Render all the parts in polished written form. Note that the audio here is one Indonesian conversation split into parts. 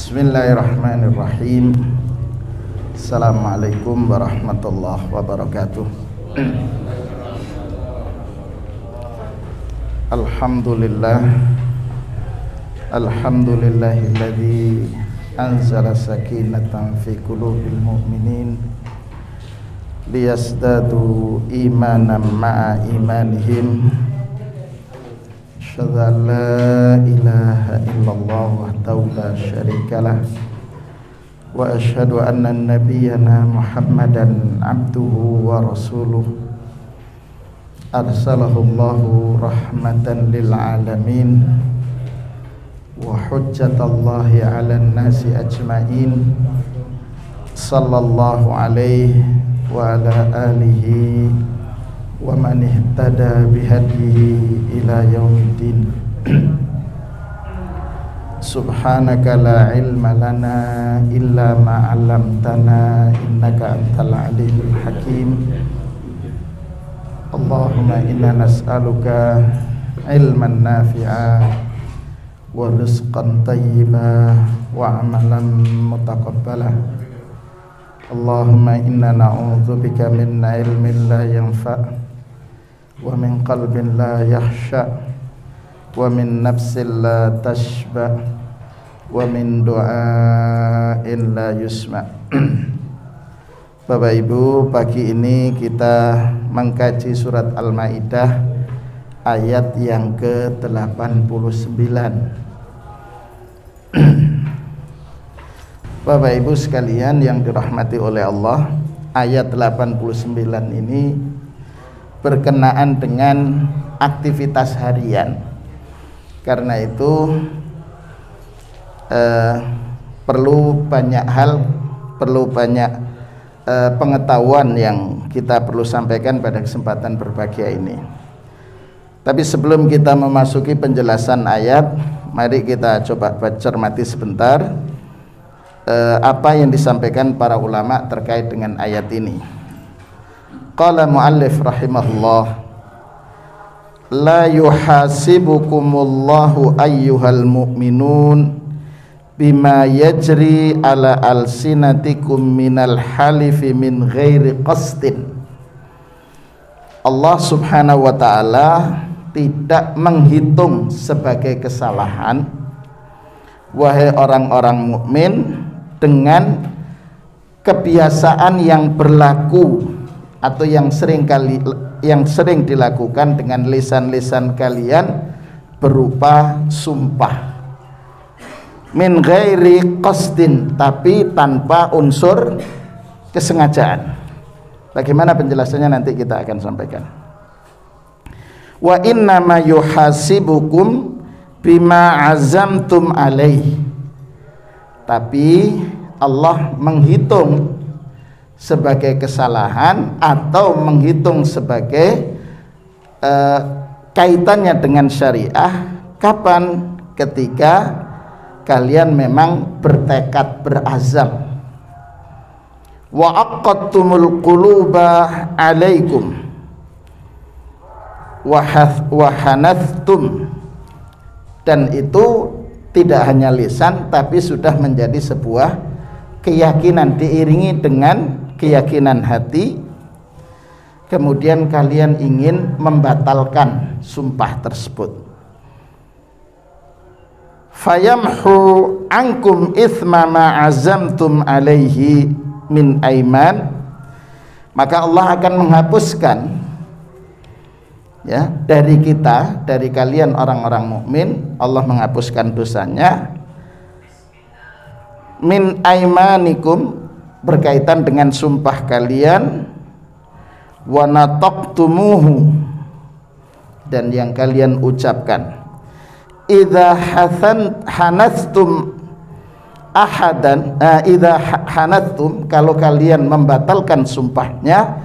Bismillahirrahmanirrahim. Assalamualaikum warahmatullahi wabarakatuh. Alhamdulillahilladzi anzala sakinatan fi qulubil mu'minin liyazdadu imanan ma'a imanihim. Asyhadu an la ilaha illallah wahdahu la syarikalah wa asyhadu anna nabiyyana Muhammadan abduhu wa rasuluh arsalahu Allahu rahmatan lil alamin wa hujjatallahi 'alan nasi ajmain. Sallallahu alaihi wa ala alihi wa man ihtada bihadihi ila yaumiddin. Subhanaka la ilma lana illa ma 'allamtana innaka antal alimul hakim. Allahumma inna nas'aluka ilman nafi'a wa rizqan thayyiba wa amalan mutaqabbala. Allahumma inna na'udzubika min ilmin la yanfa' wa min qalbin la yakhsha wa min nafsin la tashba wa min du'ain la yusma. Bapak Ibu, pagi ini kita mengkaji surat Al-Maidah ayat yang ke-89. Bapak Ibu sekalian yang dirahmati oleh Allah, ayat 89 ini berkenaan dengan aktivitas harian. Karena itu perlu banyak hal, perlu banyak pengetahuan yang kita perlu sampaikan pada kesempatan berbahagia ini. Tapi sebelum kita memasuki penjelasan ayat, mari kita coba cermati sebentar apa yang disampaikan para ulama terkait dengan ayat ini. Qala muallif rahimahullah, la yuhasibukumullahu ayyuhal mu'minun bima yajri ala alsinatikum minal halifi min ghairi qasdin. Allah subhanahu wa ta'ala tidak menghitung sebagai kesalahan, wahai orang-orang mukmin, dengan kebiasaan yang berlaku atau yang sering dilakukan dengan lisan-lisan kalian berupa sumpah. Min ghairi qasdin, tapi tanpa unsur kesengajaan. Bagaimana penjelasannya nanti kita akan sampaikan. Wa innama yuhasibukum bima azamtum alaih. Tapi Allah menghitung sebagai kesalahan atau menghitung sebagai kaitannya dengan syariah kapan? Ketika kalian memang bertekad, berazam. Wa aqadtumul quluba alaikum wa hanathtum, dan itu tidak hanya lisan tapi sudah menjadi sebuah keyakinan, diiringi dengan keyakinan hati. Kemudian kalian ingin membatalkan sumpah tersebut. Fayamhu ankum ithma ma azamtum alaihi min aiman, maka Allah akan menghapuskan ya dari kita, dari kalian orang-orang mukmin, Allah menghapuskan dosanya min aimanikum, berkaitan dengan sumpah kalian, wa nataqtumuhu, dan yang kalian ucapkan. Idza hanathtum ahadan, idza hanathtum, kalau kalian membatalkan sumpahnya,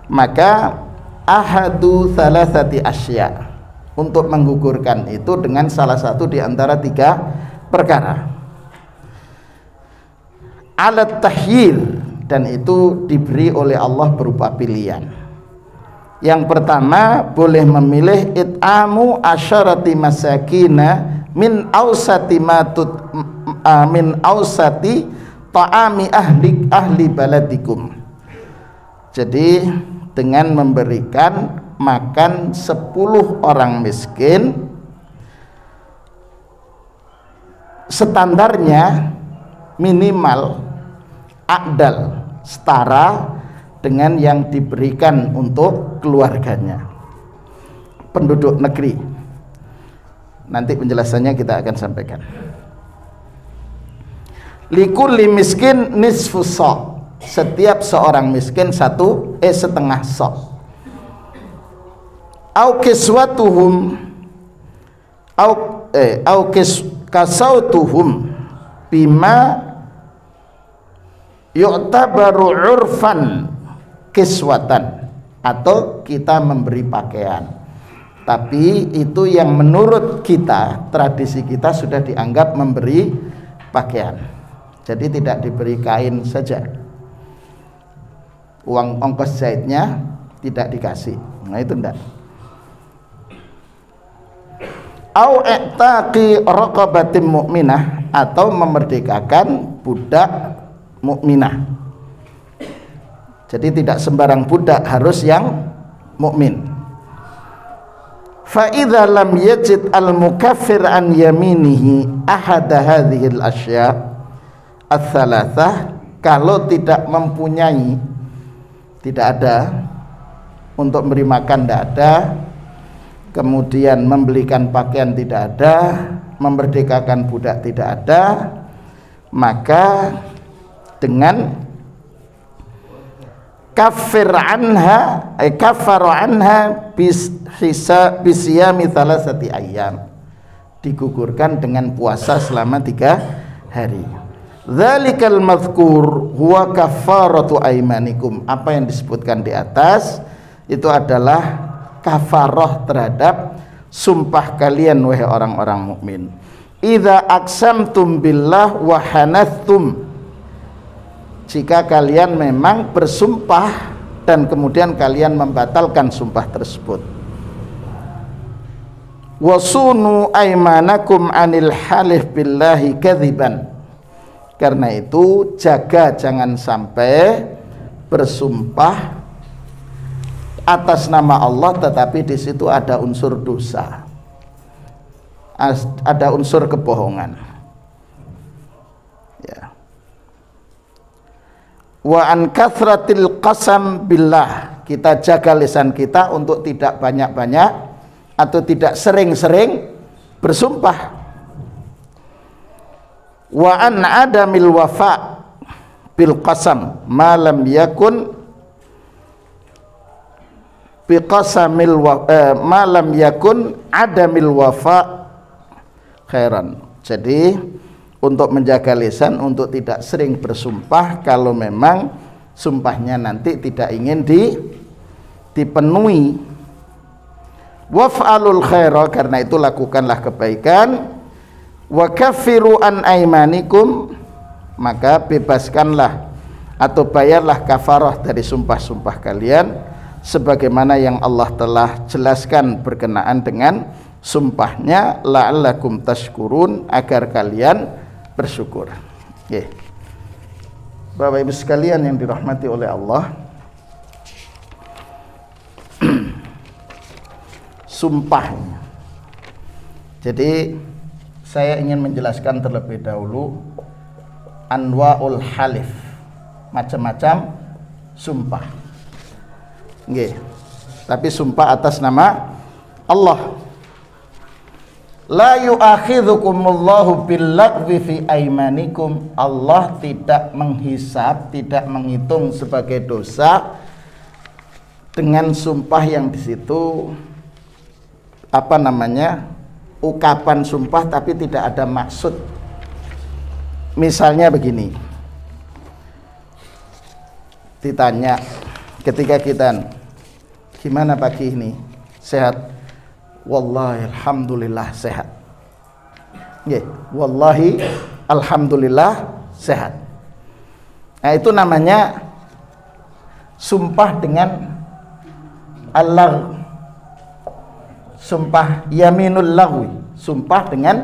maka ahadu thalathati asya, untuk menggugurkan itu dengan salah satu di antara 3 perkara. Alat tahyir, dan itu diberi oleh Allah berupa pilihan. Yang pertama, boleh memilih it'amu asyarati masakina min awsati min ausati ta'ami ahli baladikum. Jadi dengan memberikan makan 10 orang miskin, standarnya minimal adal, setara dengan yang diberikan untuk keluarganya, penduduk negeri. Nanti penjelasannya kita akan sampaikan. Likulli miskin nisfu sa', setiap seorang miskin setengah sa'. Au kiswatuhum au kasautuhum bima yu'tabaru urfan kiswatan, atau kita memberi pakaian, tapi itu yang menurut kita, tradisi kita sudah dianggap memberi pakaian. Jadi tidak diberi kain saja, uang ongkos jahitnya tidak dikasih. Nah itu enggak. Au i'taqi raqabatin mu'minah, atau memerdekakan budak mukminah. Jadi tidak sembarang budak, harus yang mukmin. Fa idza lam yajid al mukaffir an yaminihi ahad hadhihi al asya ats-tsalatsah, kalau tidak mempunyai, tidak ada untuk memberi makan, tidak ada, kemudian membelikan pakaian tidak ada, memerdekakan budak tidak ada, maka dengan kafara anha bisiyami thalathati ayyam, digugurkan dengan puasa selama 3 hari. Dzalikal mazkur huwa kafaratu aymanikum. Apa yang disebutkan di atas itu adalah kafarah terhadap sumpah kalian wahai orang-orang mukmin. Idza aqsamtum billah wa hanathtum, jika kalian memang bersumpah dan kemudian kalian membatalkan sumpah tersebut. Wasunu aymanakum anil halif billahi kadziban, karena itu jaga jangan sampai bersumpah atas nama Allah tetapi di situ ada unsur dosa, ada unsur kebohongan. Ya. Wa an kathratil qasam billah, kita jaga lisan kita untuk tidak banyak-banyak atau tidak sering-sering bersumpah. Wa an adamil wafa bil qasam ma lam yakun biqasamil ma lam yakun adamil wafa khairan. Jadi untuk menjaga lisan, untuk tidak sering bersumpah kalau memang sumpahnya nanti tidak ingin dipenuhi. Waf'alul khaira, karena itu lakukanlah kebaikan. Wa kaffiru an aymanikum, maka bebaskanlah atau bayarlah kafarah dari sumpah-sumpah kalian sebagaimana yang Allah telah jelaskan berkenaan dengan sumpahnya, la'allakum tashkurun, agar kalian bersyukur. Oke. Bapak Ibu sekalian yang dirahmati oleh Allah, sumpahnya. Jadi saya ingin menjelaskan terlebih dahulu anwaul halif, macam-macam sumpah. Nggih. Tapi sumpah atas nama Allah. La yu'akhidhukumullahu bil-lagwi fi aymanikum, Allah tidak menghisab, tidak menghitung sebagai dosa dengan sumpah yang di situ ucapan sumpah tapi tidak ada maksud. Misalnya begini, ditanya ketika kita, gimana pagi ini, sehat? Wallahi alhamdulillah sehat. Yeah. Wallahi alhamdulillah sehat. Nah itu namanya sumpah dengan Allah, sumpah yaminul lagwi, sumpah dengan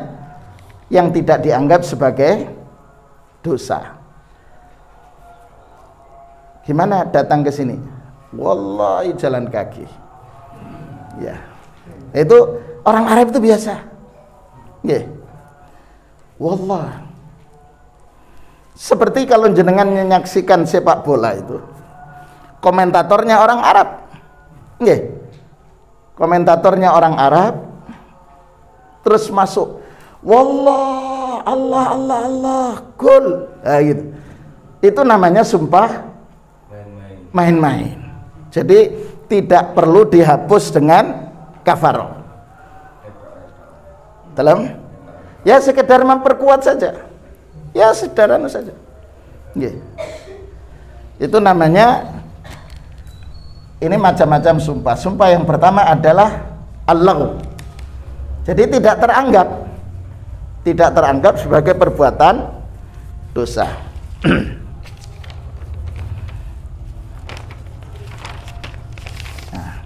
yang tidak dianggap sebagai dosa. Gimana datang ke sini? Wallahi jalan kaki. Ya. Itu orang Arab itu biasa. Nggih. Wallah. Seperti kalau jenengan menyaksikan sepak bola itu. Komentatornya orang Arab. Nggih. Komentatornya orang Arab. Terus masuk, wallah, Allah, Allah, Allah, gol. Nah, gitu. Itu namanya sumpah main-main. Jadi tidak perlu dihapus dengan kafarah. Dalam ya sekedar memperkuat saja. Ya sederhana saja. Nggih. Itu namanya, ini macam-macam sumpah. Sumpah yang pertama adalah al-lagw. Jadi tidak teranggap sebagai perbuatan dosa. Nah.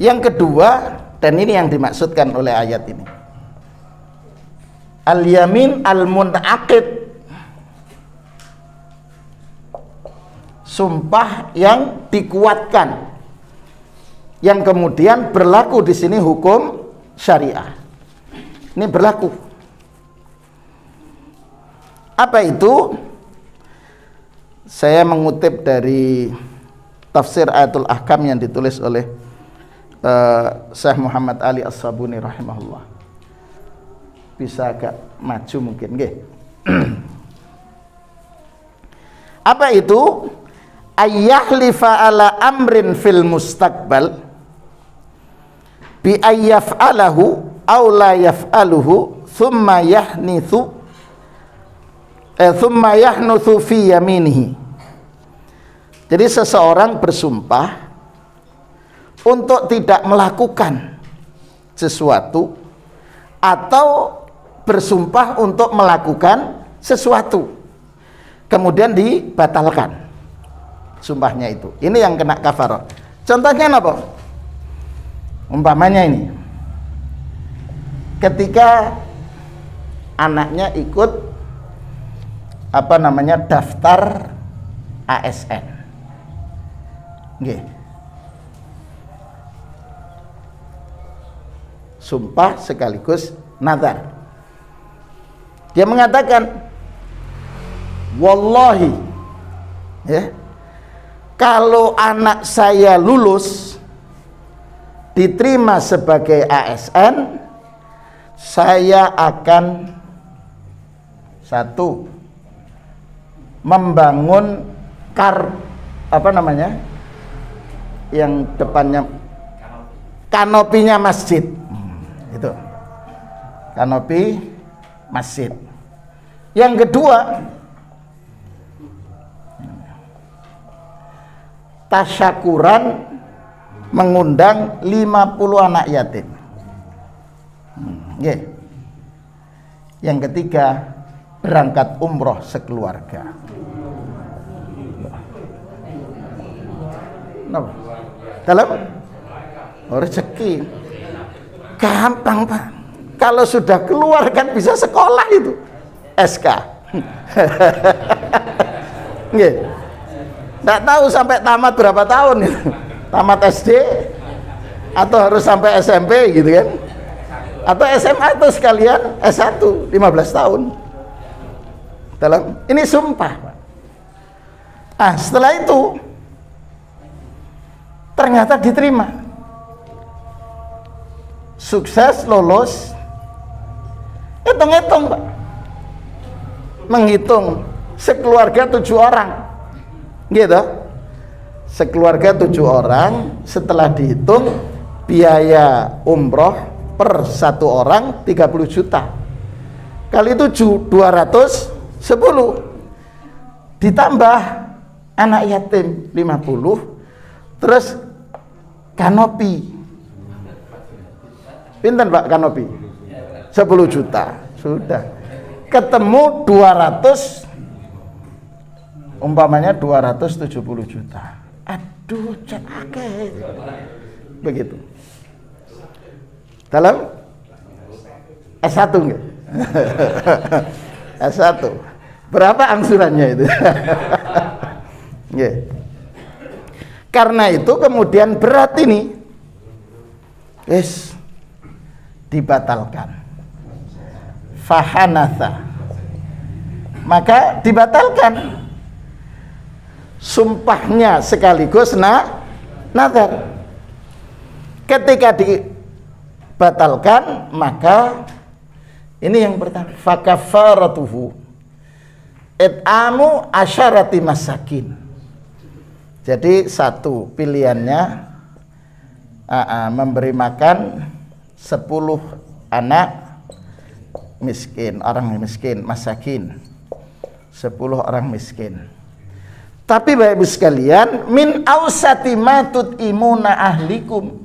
Yang kedua, dan ini yang dimaksudkan oleh ayat ini, al-yamin al-munaqid, sumpah yang dikuatkan, yang kemudian berlaku di sini hukum syariah. Ini berlaku. Apa itu? Saya mengutip dari tafsir Ayatul Ahkam yang ditulis oleh Syekh Muhammad Ali As-Sabuni rahimahullah. Bisa agak maju mungkin, nggih. Apa itu? Ayyahlifa ala amrin fil mustaqbal bi ayyaf'alahu aw la yaf'aluhu thumma yahnuthu fi yaminihi. Jadi seseorang bersumpah untuk tidak melakukan sesuatu atau bersumpah untuk melakukan sesuatu, kemudian dibatalkan sumpahnya itu. Ini yang kena kafarah. Contohnya apa? Umpamanya ini, ketika anaknya ikut daftar ASN, nggih, sumpah sekaligus nazar. Dia mengatakan, wallahi, ya, kalau anak saya lulus diterima sebagai ASN, saya akan satu, membangun yang depannya kanopinya masjid, itu kanopi masjid. Yang kedua, tasyakuran, mengundang 50 anak yatim. Yeah. Yang ketiga, berangkat umroh sekeluarga. Dalam rezeki gampang, Pak. Kalau sudah keluar kan bisa sekolah itu, SK. Yeah. Nggak tahu sampai tamat berapa tahun itu. Tamat SD atau harus sampai SMP gitu kan, atau SMA atau sekalian S1 15 tahun. Dalam ini sumpah. Setelah itu ternyata diterima, sukses, lolos. Hitung-hitung, Pak, menghitung sekeluarga 7 orang gitu. Sekeluarga 7 orang, setelah dihitung biaya umroh per 1 orang 30 juta kali 7, 210, ditambah anak yatim 50, terus kanopi, pinten Pak kanopi? 10 juta, sudah ketemu 200, umpamanya 270 juta. Aduh, cek akeh. Begitu. Dalam S1 enggak? S1. Berapa angsurannya itu? Yeah. Karena itu kemudian berat ini, dibatalkan. Fahanatha, maka dibatalkan sumpahnya sekaligus nazar. Ketika dibatalkan, maka ini yang pertama, fakafaratuhu it'amu asyarati masakin. Jadi satu pilihannya memberi makan 10 anak miskin, orang miskin, masakin, 10 orang miskin. Tapi Bapak Ibu sekalian, min ausati matut imuna ahlikum,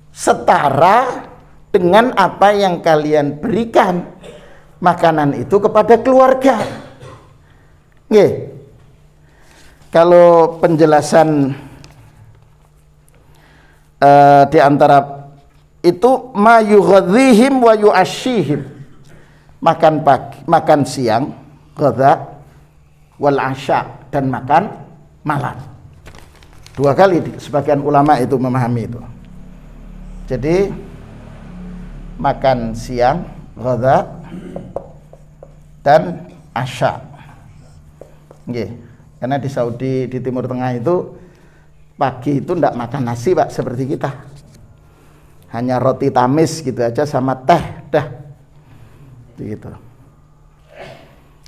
setara dengan apa yang kalian berikan makanan itu kepada keluarga. Nggih. Kalau penjelasan di antara itu ma yughadhihim wa yu'ashihim, makan pagi, makan siang, ghadha, wal asya, dan makan malam. 2 kali sebagian ulama itu memahami itu. Jadi makan siang, ghadha, dan asya. Nggih. Karena di Saudi, di Timur Tengah itu pagi itu tidak makan nasi Pak, seperti kita. Hanya roti tamis gitu aja sama teh, dah. Gitu.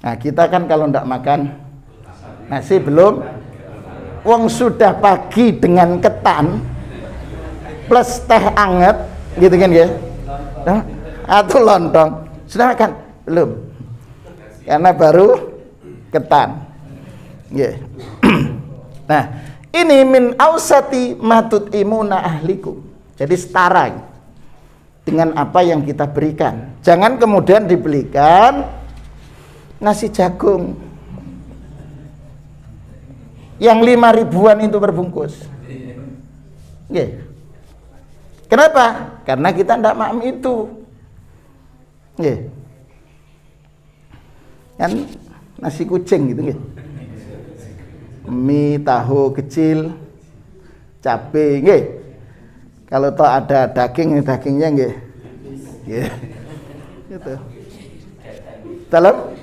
Nah kita kan kalau tidak makan nasi belum, wong sudah pagi dengan ketan plus teh anget, gitu kan ya? Atau lontong, sudah makan? Belum. Karena baru ketan. Yeah. Nah, ini min ausati matut imuna ahlikum. Jadi setara dengan apa yang kita berikan. Jangan kemudian dibelikan nasi jagung yang 5 ribuan itu berbungkus. Yeah. Kenapa? Karena kita tidak makan itu. Yeah. Kan nasi kucing gitu gitu. Mie tahu kecil, cabai, nggih. Kalau toh ada dagingnya nggih. Nggih. Gitu. Dalam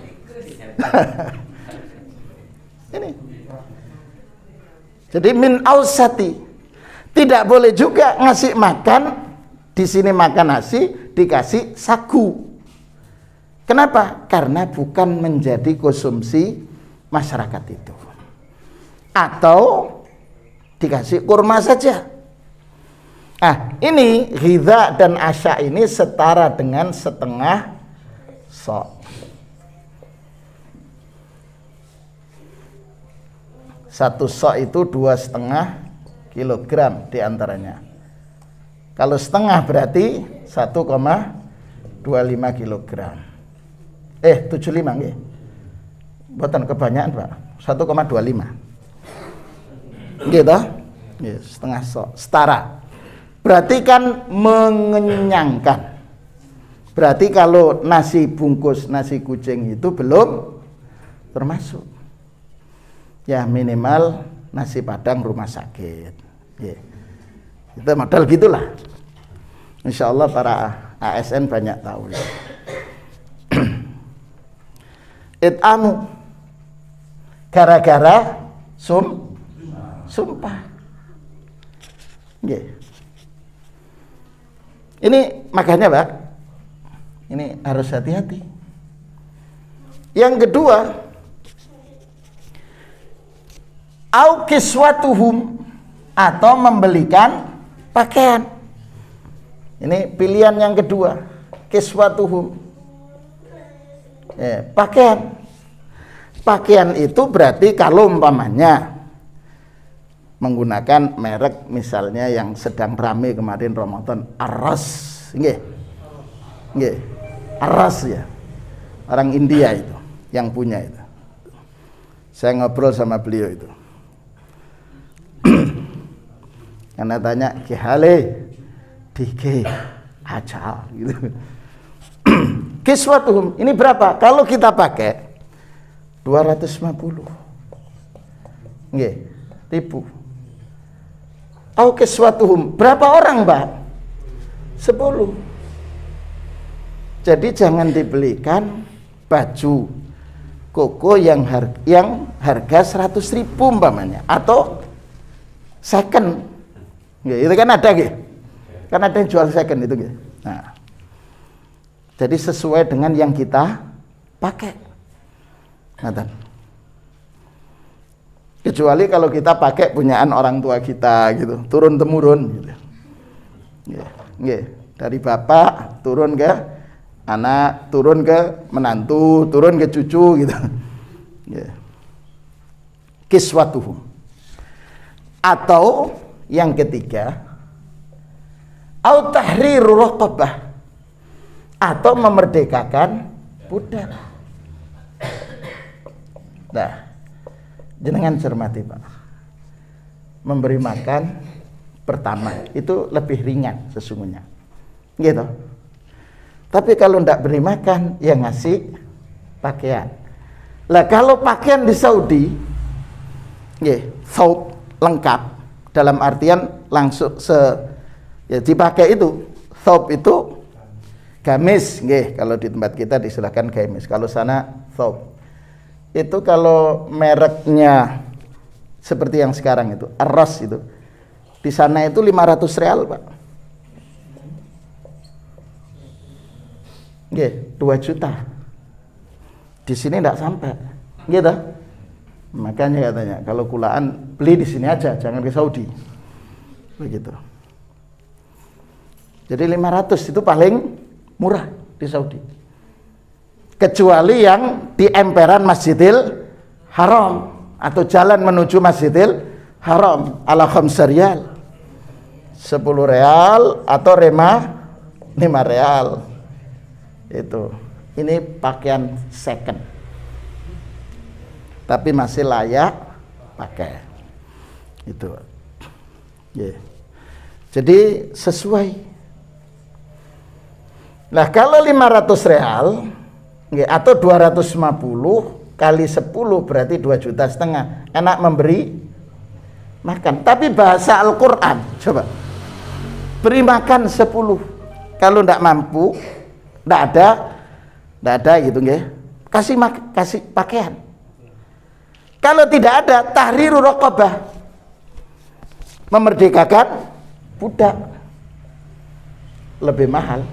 ini. Jadi min ausati. Tidak boleh juga ngasih makan, di sini makan nasi dikasih sagu. Kenapa? Karena bukan menjadi konsumsi masyarakat itu. Atau dikasih kurma saja. Nah, ini ghidha dan asya ini setara dengan setengah sok. Satu sok itu 2,5 kilogram diantaranya. Kalau setengah berarti 1,25 kilogram. 75 nggih. Mboten kebanyakan, Pak. 1,25. Gitu, setengah sok, setara. Berarti kan mengenyangkan. Berarti kalau nasi bungkus nasi kucing itu belum termasuk. Ya minimal nasi padang rumah sakit. Yeah. Itu modal gitulah. Insya Allah para ASN banyak tahu. It'amu, gara-gara sumpah. Yeah. Ini makanya Pak, ini harus hati-hati. Yang kedua, au kiswatuhum, atau membelikan pakaian. Ini pilihan yang kedua, kiswatuhum. Pakaian. Pakaian itu berarti kalau umpamanya menggunakan merek misalnya yang sedang rame kemarin Ramadan, Aras, nggih. Nggih. Aras ya. Orang India itu yang punya itu. Saya ngobrol sama beliau itu. Karena tanya, "Ki hale?" "Dike aja." gitu. Kiswatuhum ini berapa? Kalau kita pakai 250. Nggih, ribu. Au kiswatuhum berapa orang, Mbak? 10. Jadi jangan dibelikan baju koko yang harga 100.000 umpamanya, atau second. Nggih, itu kan ada nggih. Kan ada yang jual second itu nggih. Nah, jadi sesuai dengan yang kita pakai. Ngaten. Kecuali kalau kita pakai punyaan orang tua kita gitu, turun temurun gitu. Nggih, dari bapak turun ke anak, turun ke menantu, turun ke cucu gitu. Nggih. Kiswatuhum. Atau yang ketiga, au tahriru raqabah, atau memerdekakan budak. Nah, jenengan cermati Pak, memberi makan pertama itu lebih ringan sesungguhnya, gitu. Tapi kalau tidak beri makan, ya ngasih pakaian. Lah kalau pakaian di Saudi, thawb lengkap, dalam artian langsung ya dipakai itu thawb itu gamis, kalau di tempat kita disilahkan gamis, kalau sana thawb. Itu kalau mereknya seperti yang sekarang itu Arras itu, di sana itu 500 real Pak. 2 juta. Di sini tidak sampai, gitu. Makanya katanya kalau kulaan beli di sini aja, jangan ke Saudi. Begitu. Jadi 500 itu paling murah di Saudi. Kecuali yang di emperan Masjidil Haram atau jalan menuju Masjidil Haram ala khamsa riyal, 10 real atau 5 real. Itu. Ini pakaian second. Tapi masih layak pakai. Itu. Jadi sesuai. Nah, kalau 500 real atau 250 kali 10 berarti 2,5 juta. Enak memberi makan. Tapi bahasa Al-Quran, coba beri makan 10. Kalau tidak mampu, tidak ada gitu kasih pakaian. Kalau tidak ada, tahriru raqabah, memerdekakan budak, lebih mahal.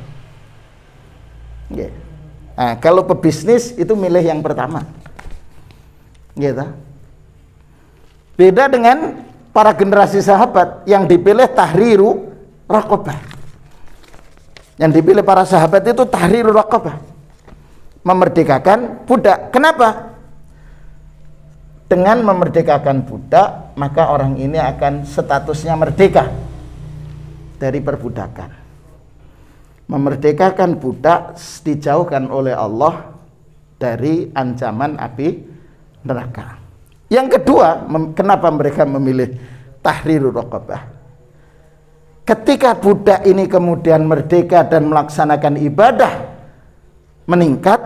Nah, kalau pebisnis itu milih yang pertama, gitu. Beda dengan para generasi sahabat yang dipilih tahriru raqabah. Yang dipilih para sahabat itu tahriru raqabah, memerdekakan budak. Kenapa? Dengan memerdekakan budak, maka orang ini akan statusnya merdeka dari perbudakan. Memerdekakan budak, dijauhkan oleh Allah dari ancaman api neraka. Yang kedua, kenapa mereka memilih tahriru raqabah? Ketika budak ini kemudian merdeka dan melaksanakan ibadah, meningkat,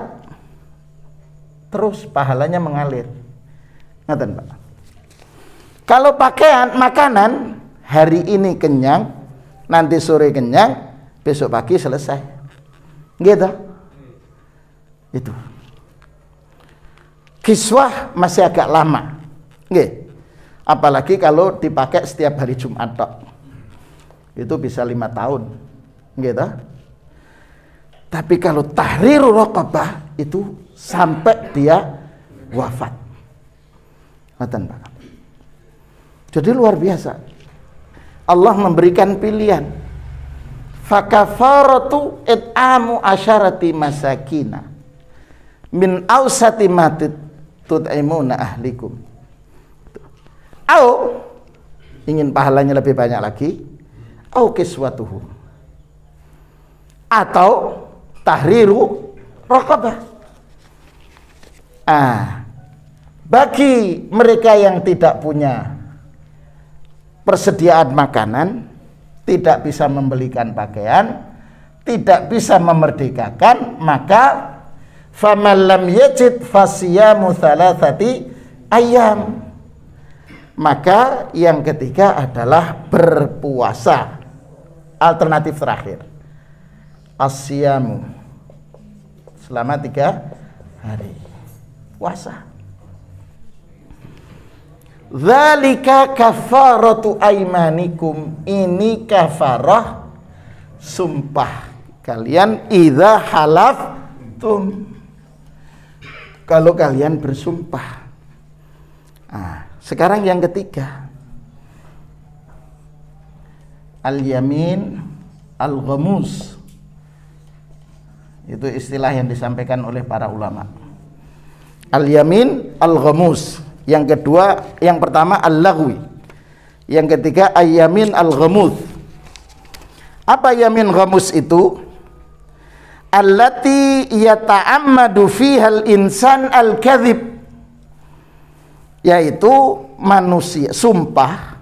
terus pahalanya mengalir. Ngaten Pak. Kalau pakaian, makanan, hari ini kenyang, nanti sore kenyang, besok pagi selesai, gitu. Itu kiswah masih agak lama, apalagi kalau dipakai setiap hari Jumat tok, itu bisa 5 tahun, gitu. Tapi kalau tahriru raqabah itu sampai dia wafat. Ngaten Pak. Jadi luar biasa. Allah memberikan pilihan. Fakafaratu it'amu asyarati masakina min ausati matit tut'imuna ahlikum. Au ingin pahalanya lebih banyak lagi, au kiswatuhum, atau tahriru raqabah. Bagi mereka yang tidak punya persediaan makanan, tidak bisa membelikan pakaian, tidak bisa memerdekakan, maka faman lam yajid fasiyamu thalathati ayyam. Maka yang ketiga adalah berpuasa. Alternatif terakhir, asyamu, selama 3 hari puasa. Dzalika kafaratu aimanikum, ini kafarah sumpah kalian idza halaftum, kalau kalian bersumpah. Sekarang yang ketiga, al-yamin al-ghamus. Itu istilah yang disampaikan oleh para ulama. Al-yamin al-ghamus. Yang kedua, yang pertama al-laghwi. Yang ketiga al-yamin al-ghamus. Apa yamin ghamus itu? Allati yata'ammadu fiha al-insan al-kadhib, yaitu manusia sumpah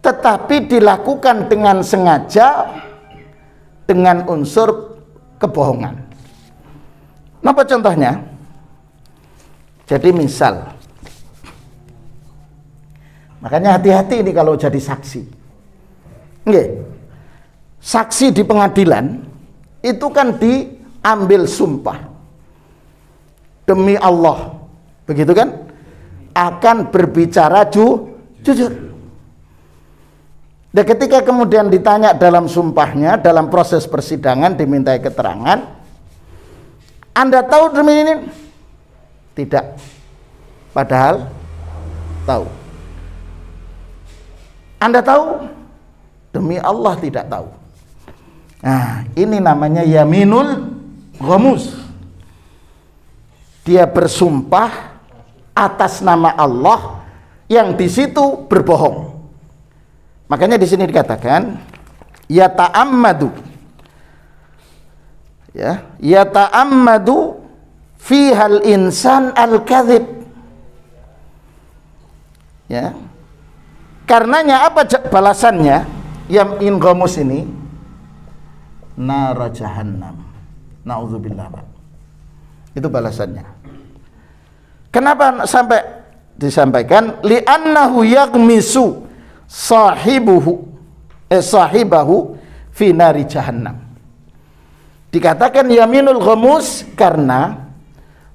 tetapi dilakukan dengan sengaja dengan unsur kebohongan. Apa contohnya? Jadi misal, makanya hati-hati ini kalau jadi saksi. Nggih. Saksi di pengadilan itu kan diambil sumpah demi Allah, begitu kan? Akan berbicara jujur. Dan ketika kemudian ditanya dalam sumpahnya, dalam proses persidangan dimintai keterangan, Anda tahu demi ini? Tidak. Padahal tahu. Anda tahu? Demi Allah tidak tahu. Nah, ini namanya yaminul ghamus. Dia bersumpah atas nama Allah yang di situ berbohong. Makanya di sini dikatakan yata'ammadu, yata'ammadu fihal insan al-kadhib. Ya. Karenanya apa balasannya? Yamin ghamus ini nar jahannam. Nauzubillah. Itu balasannya. Kenapa sampai disampaikan li'annahu yaghmisu sahibahu fi nari jahannam. Dikatakan yaminul ghamus karena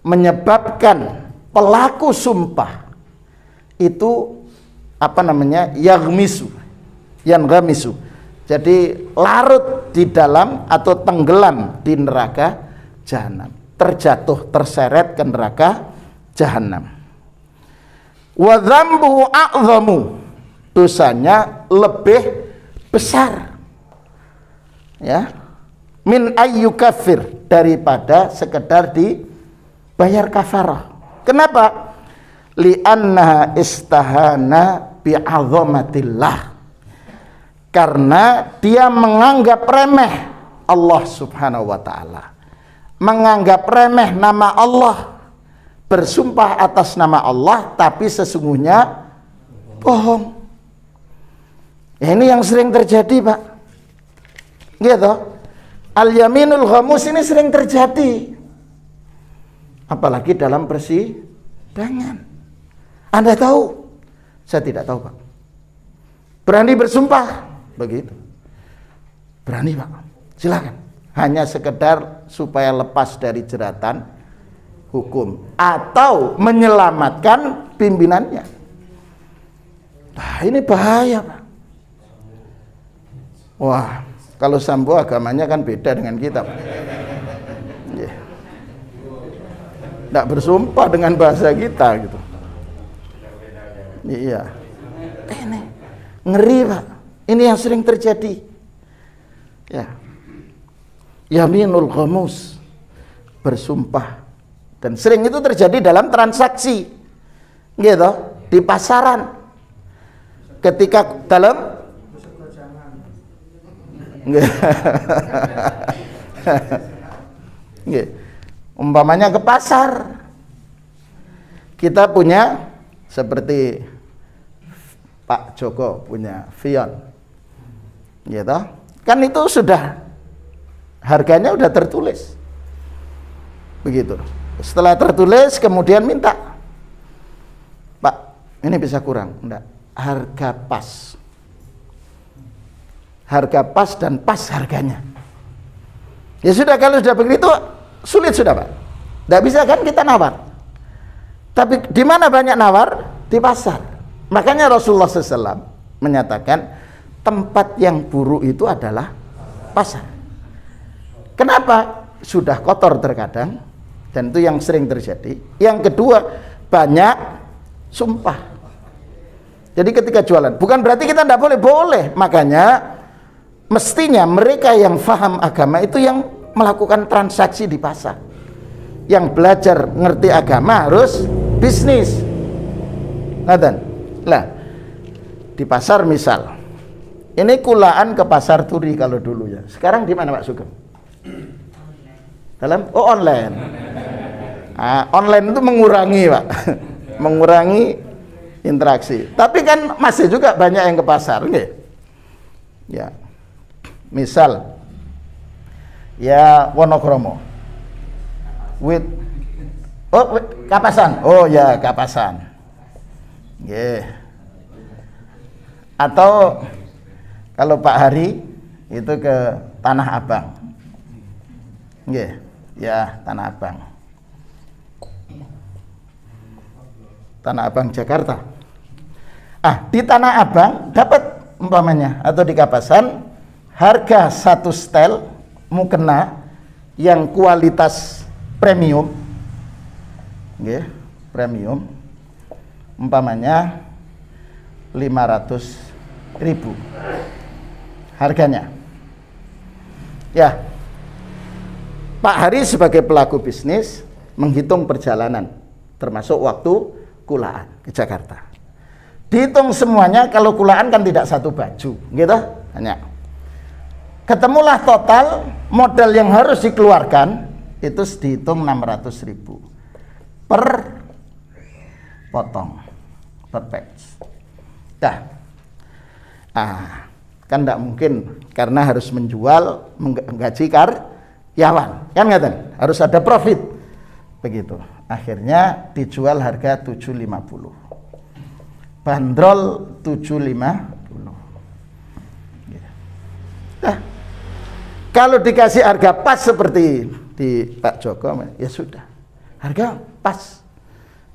menyebabkan pelaku sumpah itu yaghmisu, jadi larut di dalam atau tenggelam di neraka jahanam, terjatuh terseret ke neraka jahanam. Wa dzambuhu a'zamu, dosanya lebih besar, ya, min ayyukafir, daripada sekedar dibayar kafarah. Kenapa? Li'annaha istahana bi'azamatillah, karena dia menganggap remeh Allah subhanahu wa ta'ala, menganggap remeh nama Allah, bersumpah atas nama Allah tapi sesungguhnya bohong. Ya, ini yang sering terjadi, Pak. Gitu. Al-yaminul ghamus ini sering terjadi, apalagi dalam persidangan. Anda tahu? Saya tidak tahu, Pak. Berani bersumpah? Begitu. Berani, Pak. Silakan. Hanya sekedar supaya lepas dari jeratan hukum atau menyelamatkan pimpinannya. Nah, ini bahaya, Pak. Wah, kalau Sambo agamanya kan beda dengan kita, Pak. Tidak bersumpah dengan bahasa kita gitu. Iya. Ini ngeri, Pak. Ini yang sering terjadi. Ya. Yaminul ghamus, bersumpah, dan sering itu terjadi dalam transaksi, gitu, di pasaran. Ketika dalam umpamanya ke pasar, kita punya seperti Pak Joko punya Vion, gitu, kan itu sudah harganya udah tertulis. Begitu. Setelah tertulis kemudian minta, Pak, ini bisa kurang. Enggak, harga pas. Harga pas dan pas harganya. Ya sudah, kalau sudah begitu sulit sudah, Pak. Enggak bisa kan kita nawar. Tapi di mana banyak nawar? Di pasar. Makanya Rasulullah SAW menyatakan tempat yang buruk itu adalah pasar. Kenapa? Sudah kotor terkadang, dan itu yang sering terjadi. Yang kedua, banyak sumpah. Jadi ketika jualan, bukan berarti kita tidak boleh. Makanya mestinya mereka yang faham agama itu yang melakukan transaksi di pasar. Yang belajar ngerti agama harus bisnis. Lah, di pasar misal, ini kulaan ke pasar Turi kalau dulu ya. Sekarang di mana Pak Sugeng? Dalam online. Nah, online itu mengurangi, Pak. Mengurangi interaksi. Tapi kan masih juga banyak yang ke pasar, nggih. Ya. Misal ya Wonokromo. Kapasan. Oh ya, Kapasan. Nggih. Atau kalau Pak Hari itu ke Tanah Abang. Nggih. Ya, Tanah Abang. Tanah Abang Jakarta. Di Tanah Abang dapat umpamanya, atau di Kapasan, harga satu setel mukena yang kualitas premium, premium, umpamanya 500.000 harganya. Ya, Pak Hari sebagai pelaku bisnis menghitung perjalanan, termasuk waktu kulaan ke Jakarta. Dihitung semuanya, kalau kulaan kan tidak satu baju, gitu, hanya. Ketemulah total modal yang harus dikeluarkan, itu dihitung 600.000 per potong, per batch. Kan tidak mungkin, karena harus menjual, menggaji karyawan, kan nggak, harus ada profit, begitu. Akhirnya dijual harga 750, bandrol 750. Kalau dikasih harga pas seperti di Pak Joko, ya sudah, harga pas,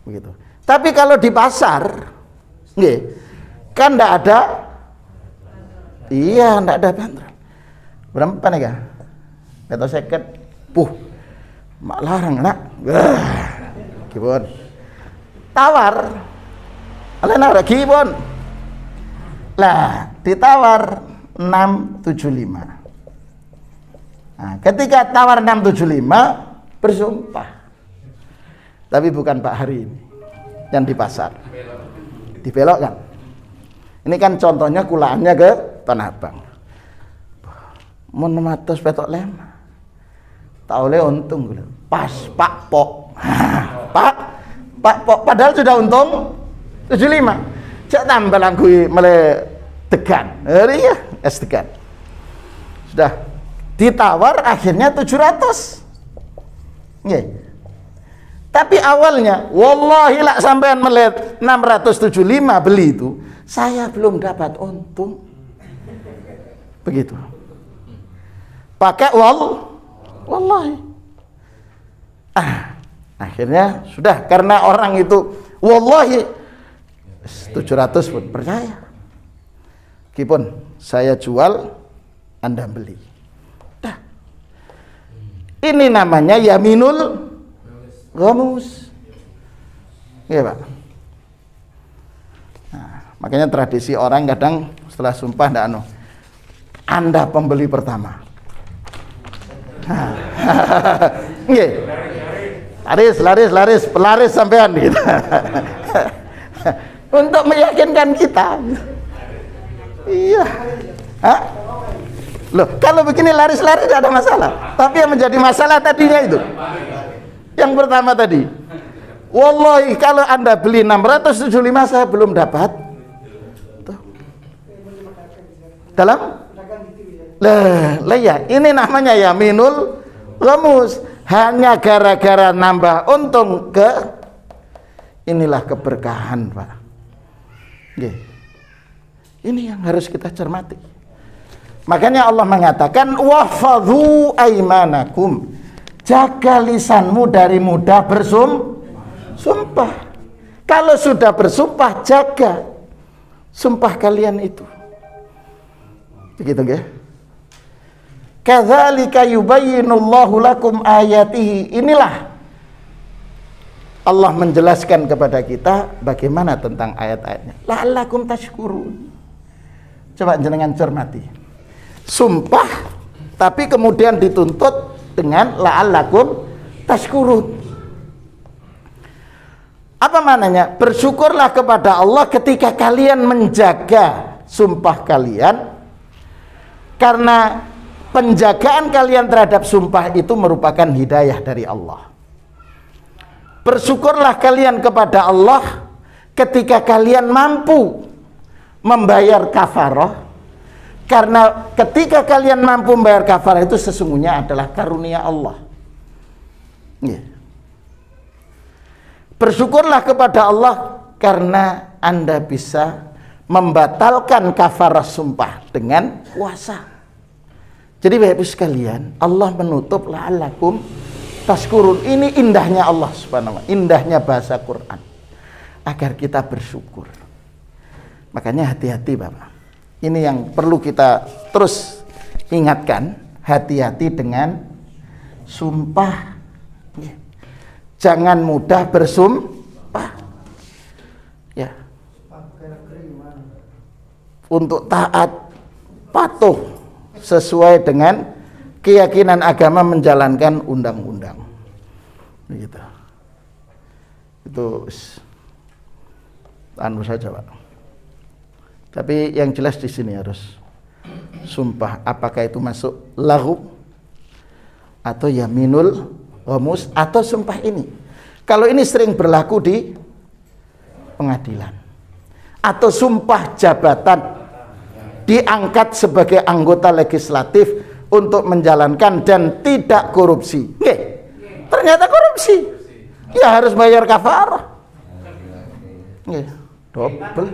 begitu. Tapi kalau di pasar, kan enggak ada, enggak ada bandrol. Berapa nih kak? Atau seket, mak larang nak, kibon, tawar, alena kibon, lah ditawar 675. Nah, ketika tawar 675 bersumpah. Tapi bukan Pak Hari ini yang di pasar. Dibelokkan. Ini kan contohnya kulaannya ke Tanah Abang. Mun 100 petok lem. Tak oleh untung gue. Pas Pak Pok. Pak Pok padahal sudah untung 75. Cak tambah langkui mele degan. Iya, es degan. Sudah ditawar akhirnya 700. Nggih. Tapi awalnya wallahi lak sampean melihat 675 beli itu, saya belum dapat untung. Begitu. Pakai wallahi. Akhirnya sudah, karena orang itu wallahi 700 pun percaya. Kipun saya jual, Anda beli. Ini namanya yaminul ghamus. Iya, Pak. Nah, makanya tradisi orang kadang setelah sumpah ndak Anda pembeli pertama. Nggih. Laris sampean gitu. Untuk meyakinkan kita. Iya. Loh, kalau begini laris tidak ada masalah. Tapi yang menjadi masalah tadinya itu. Yang pertama tadi. Wallahi kalau Anda beli 675 saya belum dapat. Tuh. Dalam Lah ya, ini namanya yaminul ghamus. Hanya gara-gara nambah untung inilah keberkahan, Pak. Nggih. Ini yang harus kita cermati. Makanya Allah mengatakan wahfadzu aimanakum. Jaga lisanmu dari mudah bersumpah. Kalau sudah bersumpah, jaga sumpah kalian itu. Begitu nggih? Kadzalika yubayyinullahu lakum ayatihi. Inilah Allah menjelaskan kepada kita bagaimana tentang ayat-ayatnya. La'allakum tashkurun. Coba jenengan cermati. Sumpah tapi kemudian dituntut dengan la'allakum tashkurun. Apa maknanya? Bersyukurlah kepada Allah ketika kalian menjaga sumpah kalian, karena penjagaan kalian terhadap sumpah itu merupakan hidayah dari Allah. Bersyukurlah kalian kepada Allah ketika kalian mampu membayar kafarah, karena ketika kalian mampu membayar kafarah itu sesungguhnya adalah karunia Allah. Bersyukurlah kepada Allah karena Anda bisa membatalkan kafarah sumpah dengan puasa. Jadi Bapak Ibu sekalian, Allah menutup la'allakum tashkurun. Ini indahnya Allah Subhanahu wa ta'ala, indahnya bahasa Quran, agar kita bersyukur. Makanya hati-hati Bapak. Ini yang perlu kita terus ingatkan, hati-hati dengan sumpah. Jangan mudah bersumpah. Ya. Untuk taat, patuh sesuai dengan keyakinan agama, menjalankan undang-undang. Begitu. Itu anu saja, Pak. Tapi yang jelas di sini harus sumpah, apakah itu masuk laghu atau yaminul ghamus atau sumpah ini. Kalau ini sering berlaku di pengadilan atau sumpah jabatan, diangkat sebagai anggota legislatif untuk menjalankan dan tidak korupsi. Ternyata korupsi. Ya harus bayar kafarah. Double.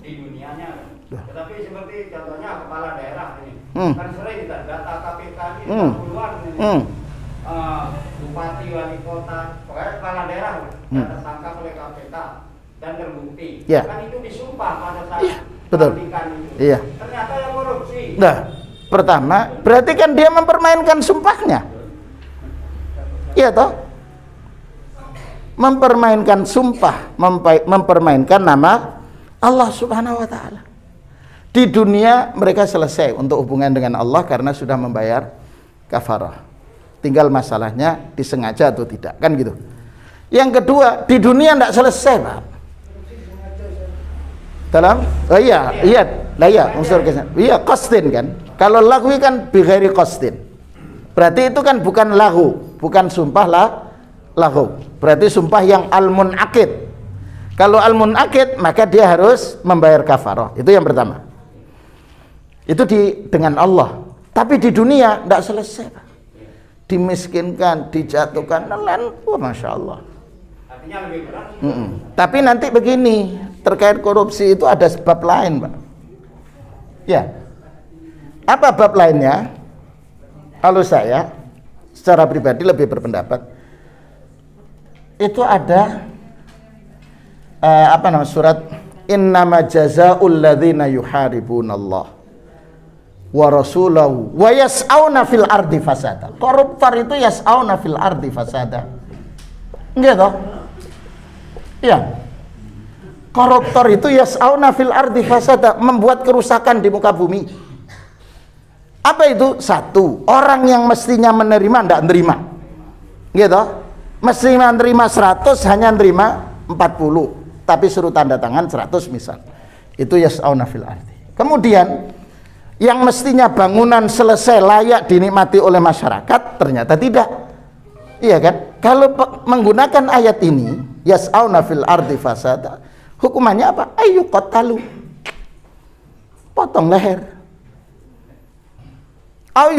Di dunianya. Tetapi seperti contohnya kepala daerah ini. Kan sering kita data KPK ini puluhan ini. Bupati, wali kota, pokoknya kepala daerah tertangkap oleh KPK dan terbukti. Kan itu disumpah pada saat pelantikan itu. Ternyata yang korupsi. Nah, pertama, berarti kan dia mempermainkan sumpahnya. Iya toh? Mempermainkan sumpah, mempermainkan nama Allah Subhanahu wa ta'ala. Di dunia mereka selesai untuk hubungan dengan Allah karena sudah membayar kafarah. Tinggal masalahnya disengaja atau tidak, kan gitu. Yang kedua, di dunia tidak selesai, Pak. Dalam unsur kesana. Iya, qasdin kan. Kalau lagwi kan bighairi qasdin. Berarti itu kan bukan lahu, bukan sumpah lahu. Berarti sumpah yang al-munaqid. Kalau al-munaqid maka dia harus membayar kafarah. Itu yang pertama. Itu dengan Allah. Tapi di dunia tidak selesai, Pak. Dimiskinkan, dijatuhkan, masya Allah. Artinya lebih berat. Tapi nanti begini, terkait korupsi itu ada sebab lain, Pak. Ya. Apa bab lainnya? Kalau saya secara pribadi lebih berpendapat itu ada surat innama jazaa'ul ladzina yuharibunallah wa rasulahu wa yas'auna fil ardi fasada. Koruptor itu yas'auna fil ardi fasada. Enggak toh? Iya. Koruptor itu yas'auna fil ardi fasada, membuat kerusakan di muka bumi. Apa itu? Satu, orang yang mestinya menerima tidak menerima. Gitu. Mestinya menerima 100 hanya menerima 40, tapi suruh tanda tangan 100 misal. Itu yas'auna fil ardi. Kemudian yang mestinya bangunan selesai layak dinikmati oleh masyarakat ternyata tidak. Iya kan? Kalau menggunakan ayat ini yas'auna fil ardi fasada, hukumannya apa? Ayyuqattalu. potong leher. Au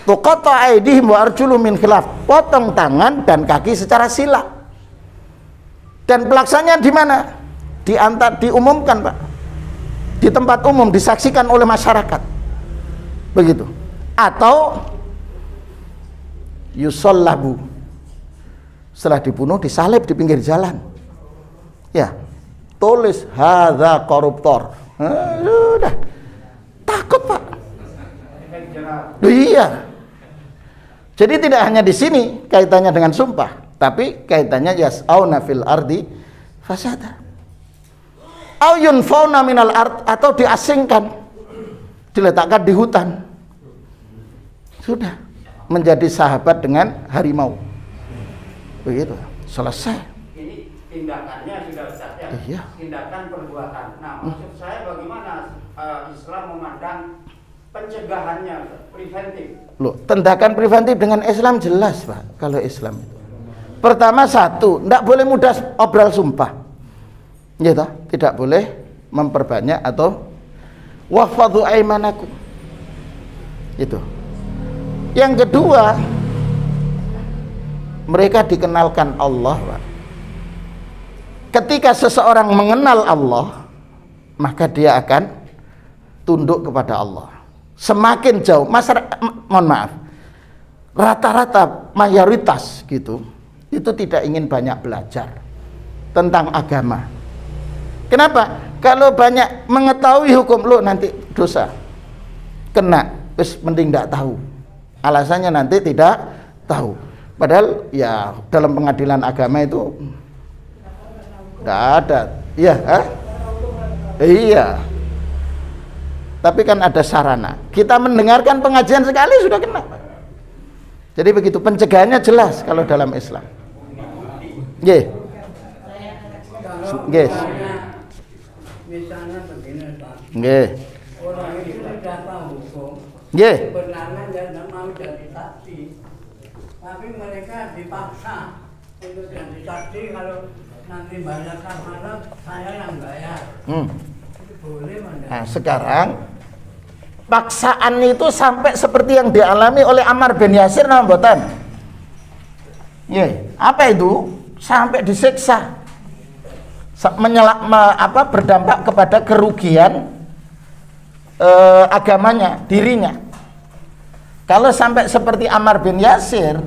tuqatta aydihim wa arjuluhum min khilaf, potong tangan dan kaki secara sila. Dan pelaksananya di mana? Diumumkan, Pak. Di tempat umum, disaksikan oleh masyarakat. Begitu. Atau yusallabu, setelah dibunuh disalib di pinggir jalan. Ya, tulis hadza koruptor. Sudah. Takut, Pak. Iya. Jadi tidak hanya di sini kaitannya dengan sumpah, tapi kaitannya yas'auna fil ardi fasada. Au yunfauna minal ard, atau diasingkan, diletakkan di hutan. Sudah menjadi sahabat dengan harimau. Begitu, selesai. Ini tindakannya sudah Ustaz ya. Iya. Tindakan perbuatan. Nah, maksud saya bagaimana Islam memandang pencegahannya, preventif. Loh, tindakan preventif dengan Islam jelas, Pak. Kalau Islam itu, pertama satu, tidak boleh mudah obral sumpah. Ya, tidak boleh memperbanyak atau wahfadhu aimanakum. Itu. Yang kedua, mereka dikenalkan Allah, Pak. Ketika seseorang mengenal Allah, maka dia akan tunduk kepada Allah. Semakin jauh masyarakat, mohon maaf, rata-rata mayoritas gitu, itu tidak ingin banyak belajar tentang agama. Kenapa? Kalau banyak mengetahui hukum, lo nanti dosa, kena, terus mending tidak tahu. Alasannya nanti tidak tahu. Padahal ya dalam pengadilan agama itu tidak ada. Iya, iya. Tapi kan ada sarana. Kita mendengarkan pengajian sekali sudah kena. Jadi begitu, pencegahannya jelas kalau dalam Islam. Nggih. Nggih. Misalnya begini, Pak. Nggih. Orang itu sudah tahu hukum. Nggih. Sebenarnya dia tidak mau jadi saksi. Tapi mereka dipaksa untuk jadi saksi. Kalau nanti bayar keamanan, saya yang bayar. Boleh mana? Nah, sekarang paksaan itu sampai seperti yang dialami oleh Ammar bin Yasir, nama mboten? Nggih. Apa itu? Sampai disiksa. Berdampak kepada kerugian agamanya, dirinya. Kalau sampai seperti Ammar bin Yasir,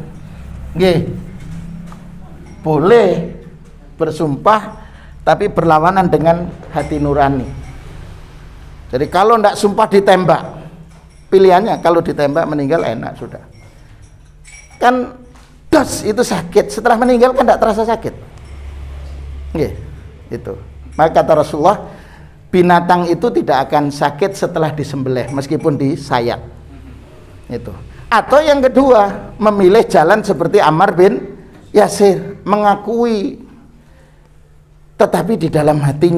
nggih, boleh bersumpah tapi berlawanan dengan hati nurani. Jadi kalau tidak sumpah ditembak, pilihannya kalau ditembak meninggal enak sudah. Kan das itu sakit, setelah meninggal kan tidak terasa sakit. Nggih, itu. Maka kata Rasulullah, binatang itu tidak akan sakit setelah disembelih meskipun disayat. Itu. Atau yang kedua, memilih jalan seperti Ammar bin Yasir, mengakui tetapi di dalam hatinya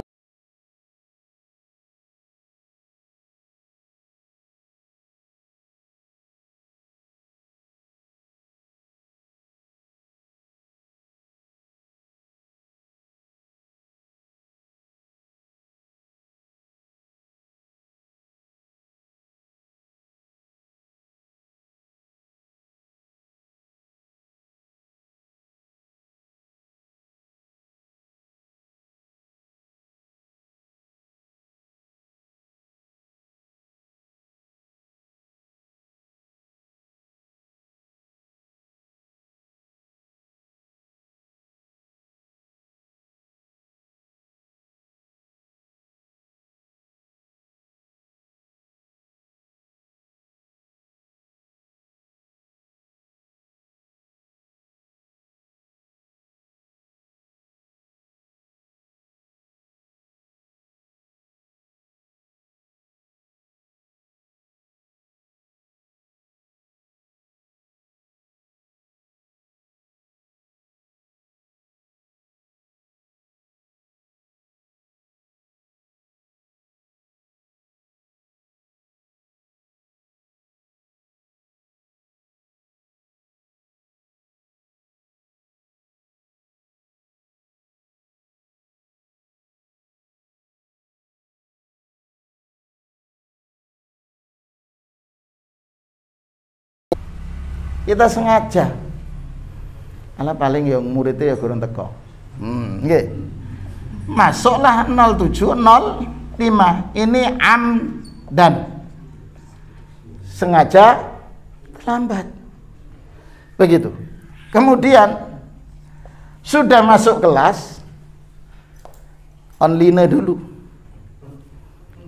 Kita sengaja. Ala paling yang muridnya ya kurang teko. Nggih. Masuklah 0705. Ini amdan. Sengaja terlambat. Begitu. Kemudian sudah masuk kelas, online dulu.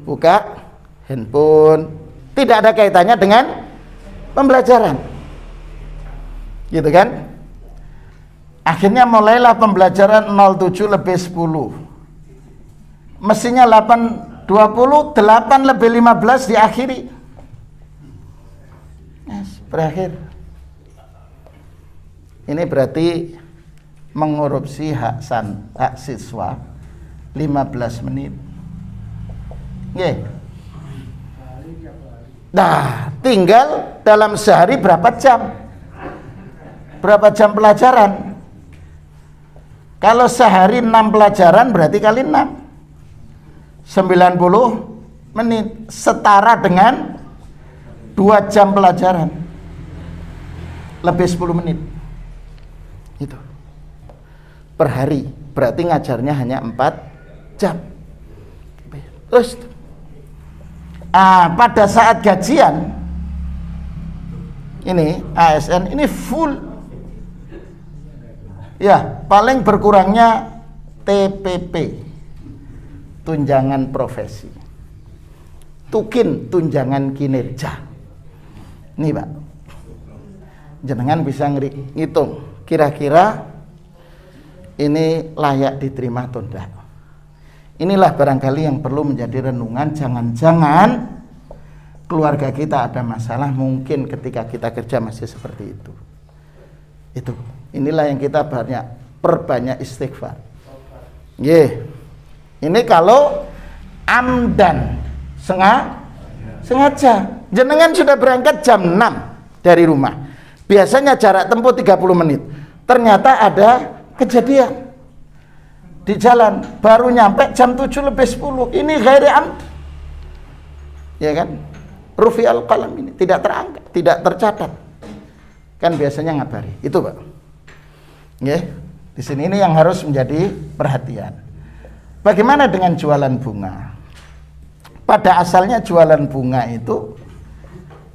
Buka handphone. Tidak ada kaitannya dengan pembelajaran. Gitu kan? Akhirnya mulailah pembelajaran 07:10. Mestinya 8:20, 8:15 diakhiri. Berakhir. Ini berarti mengorupsi hak siswa 15 menit. Nggih. Nah, tinggal dalam sehari berapa jam? Berapa jam pelajaran? Kalau sehari 6 pelajaran berarti kali 6 90 menit, setara dengan 2 jam pelajaran lebih 10 menit. Itu per hari, berarti ngajarnya hanya 4 jam. Terus pada saat gajian ini ASN ini full. Ya, paling berkurangnya TPP, tunjangan profesi, tukin, tunjangan kinerja. Nih Pak, jenengan bisa ngitung kira-kira ini layak diterima atau tidak. Inilah barangkali yang perlu menjadi renungan. Jangan-jangan keluarga kita ada masalah mungkin ketika kita kerja masih seperti itu. Inilah yang kita perbanyak istighfar. Ini kalau amdan, sengaja. Jenengan sudah berangkat jam 6 dari rumah. Biasanya jarak tempuh 30 menit. Ternyata ada kejadian di jalan, baru nyampe jam 7:10. Ini ghairi amd. Ya kan? Rufi'al qalam, ini tidak terangkat, tidak tercatat. Kan biasanya ngabari. Itu, Pak. Di sini ini yang harus menjadi perhatian. Bagaimana dengan jualan bunga? Pada asalnya jualan bunga itu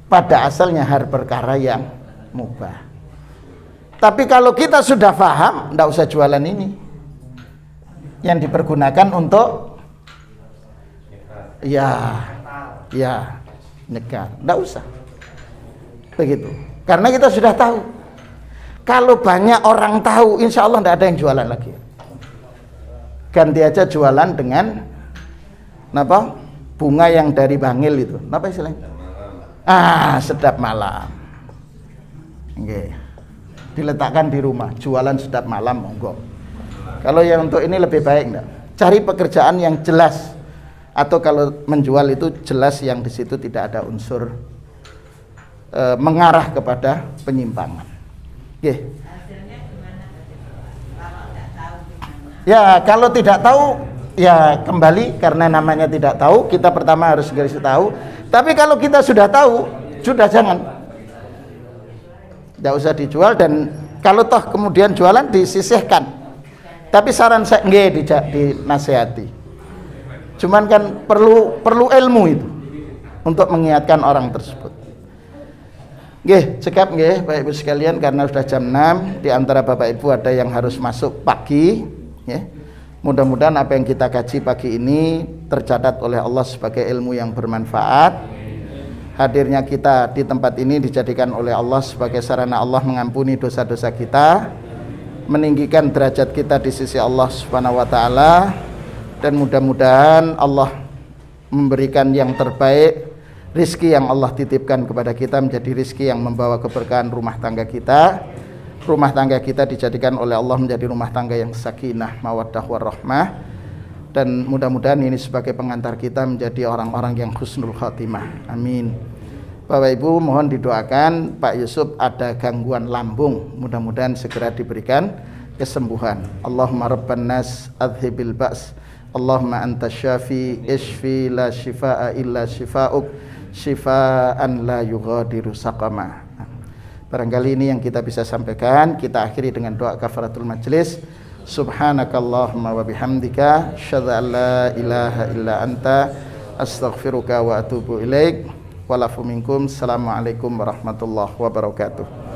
pada asalnya hal perkara yang mubah. Tapi kalau kita sudah paham, enggak usah jualan ini. Yang dipergunakan untuk nyekar, enggak usah. Begitu. Karena kita sudah tahu. Kalau banyak orang tahu, insya Allah enggak ada yang jualan lagi. Ganti aja jualan dengan bunga yang dari Bangil itu. Apa istilahnya? Sedap malam. Diletakkan di rumah, jualan sedap malam, monggo. Kalau yang untuk ini lebih baik enggak? Cari pekerjaan yang jelas, atau kalau menjual itu jelas yang di situ tidak ada unsur mengarah kepada penyimpangan. Hasilnya gimana? Kalau tidak tahu gimana? Ya, kalau tidak tahu ya kembali, karena namanya tidak tahu, kita pertama harus garis tahu. Tapi kalau kita sudah tahu, sudah jangan. Tidak usah dijual, dan kalau toh kemudian jualan disisihkan. Tapi saran saya dinasihati. Cuman kan perlu ilmu itu untuk mengingatkan orang tersebut. Cekap Bapak Ibu sekalian, karena sudah jam 6, di antara Bapak Ibu ada yang harus masuk pagi. Mudah-mudahan apa yang kita kaji pagi ini tercatat oleh Allah sebagai ilmu yang bermanfaat. Hadirnya kita di tempat ini dijadikan oleh Allah sebagai sarana Allah mengampuni dosa-dosa kita, meninggikan derajat kita di sisi Allah Subhanahu wa taala, dan mudah-mudahan Allah memberikan yang terbaik. Rizki yang Allah titipkan kepada kita menjadi rizki yang membawa keberkahan rumah tangga kita. Rumah tangga kita dijadikan oleh Allah menjadi rumah tangga yang sakinah, mawaddah warahmah, dan mudah-mudahan ini sebagai pengantar kita menjadi orang-orang yang husnul khatimah. Amin. Bapak Ibu mohon didoakan Pak Yusuf ada gangguan lambung, mudah-mudahan segera diberikan kesembuhan. Allahumma rabban nas adhibil ba's, Allahumma anta syafi ishfi la shifaa illa shifauk, shifaan la yughadiru saqama. Barangkali ini yang kita bisa sampaikan. Kita akhiri dengan doa kafaratul majelis. Subhanakallahumma wa bihamdika asyhadu an la ilaha illa anta astaghfiruka wa atubu ilaik. Walafu minkum. Assalamualaikum warahmatullahi wabarakatuh.